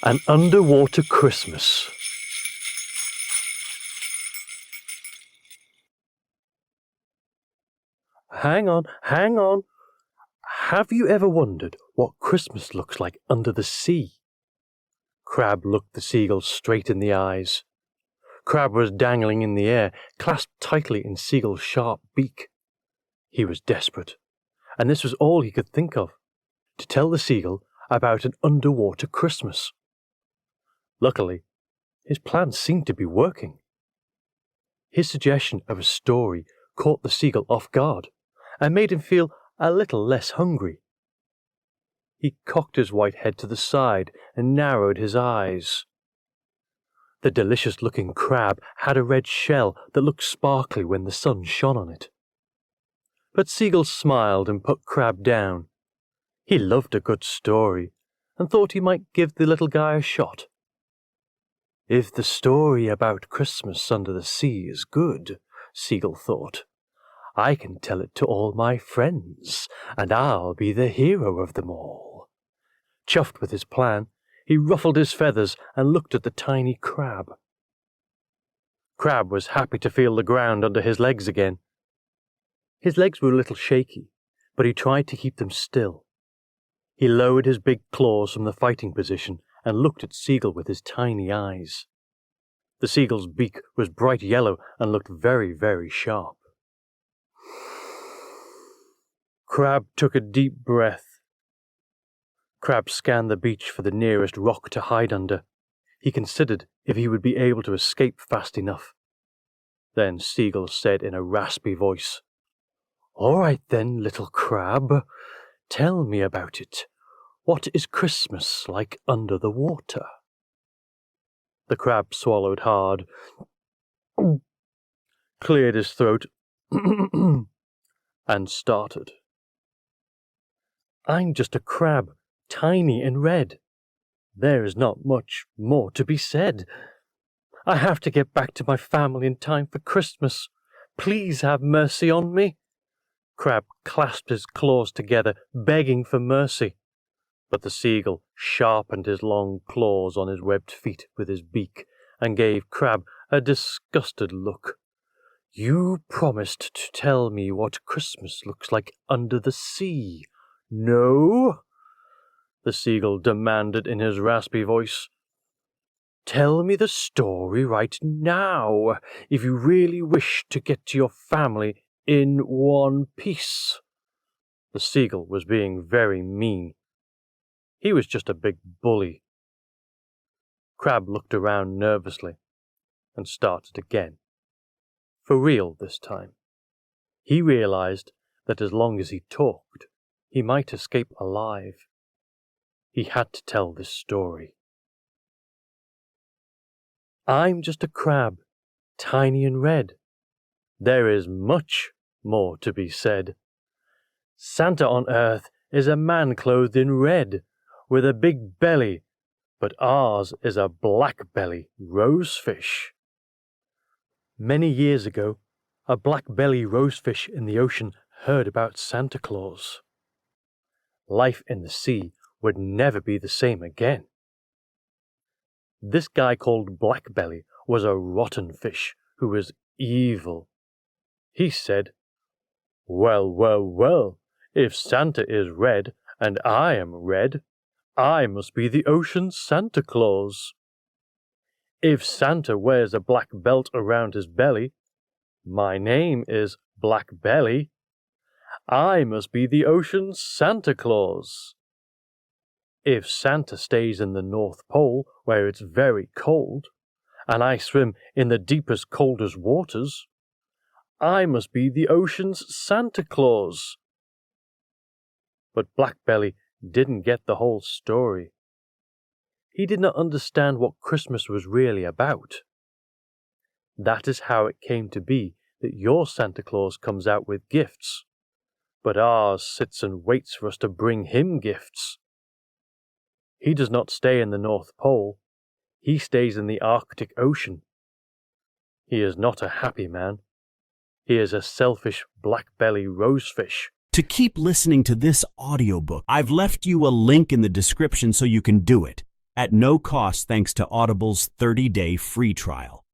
An Underwater Christmas. Hang on. Have you ever wondered what Christmas looks like under the sea? Crab looked the seagull straight in the eyes. Crab was dangling in the air, clasped tightly in Seagull's sharp beak. He was desperate, and this was all he could think of, to tell the seagull about an underwater Christmas. Luckily, his plan seemed to be working. His suggestion of a story caught the seagull off guard and made him feel a little less hungry. He cocked his white head to the side and narrowed his eyes. The delicious-looking crab had a red shell that looked sparkly when the sun shone on it. But Seagull smiled and put Crab down. He loved a good story and thought he might give the little guy a shot. If the story about Christmas under the sea is good, Seagull thought, I can tell it to all my friends, and I'll be the hero of them all. Chuffed with his plan, he ruffled his feathers and looked at the tiny crab. Crab was happy to feel the ground under his legs again. His legs were a little shaky, but he tried to keep them still. He lowered his big claws from the fighting position and looked at Seagull with his tiny eyes. The seagull's beak was bright yellow and looked very, very sharp. Crab took a deep breath. Crab scanned the beach for the nearest rock to hide under. He considered if he would be able to escape fast enough. Then Seagull said in a raspy voice, All right then, little crab, tell me about it. What is Christmas like under the water? The crab swallowed hard, cleared his throat, and started. I'm just a crab, tiny and red. There is not much more to be said. I have to get back to my family in time for Christmas. Please have mercy on me. Crab clasped his claws together, begging for mercy. But the seagull sharpened his long claws on his webbed feet with his beak and gave Crab a disgusted look. You promised to tell me what Christmas looks like under the sea. No? The seagull demanded in his raspy voice. Tell me the story right now, if you really wish to get to your family in one piece. The seagull was being very mean. He was just a big bully. Crab looked around nervously and started again. For real this time. He realized that as long as he talked, he might escape alive. He had to tell this story. I'm just a crab, tiny and red. There is much more to be said. Santa on earth is a man clothed in red, with a big belly, but ours is a black belly rosefish. Many years ago, a black belly rosefish in the ocean heard about Santa Claus. Life in the sea would never be the same again. This guy called Blackbelly was a rotten fish who was evil. He said, Well, if Santa is red and I am red, I must be the ocean's Santa Claus. If Santa wears a black belt around his belly, my name is Black Belly. I must be the ocean's Santa Claus. If Santa stays in the North Pole, where it's very cold, and I swim in the deepest, coldest waters, I must be the ocean's Santa Claus. But Blackbelly didn't get the whole story. He did not understand what Christmas was really about. That is how it came to be that your Santa Claus comes out with gifts, but ours sits and waits for us to bring him gifts. He does not stay in the North Pole. He stays in the Arctic Ocean. He is not a happy man. He is a selfish black-belly rosefish. To keep listening to this audiobook, I've left you a link in the description so you can do it. at no cost thanks to Audible's 30-day free trial.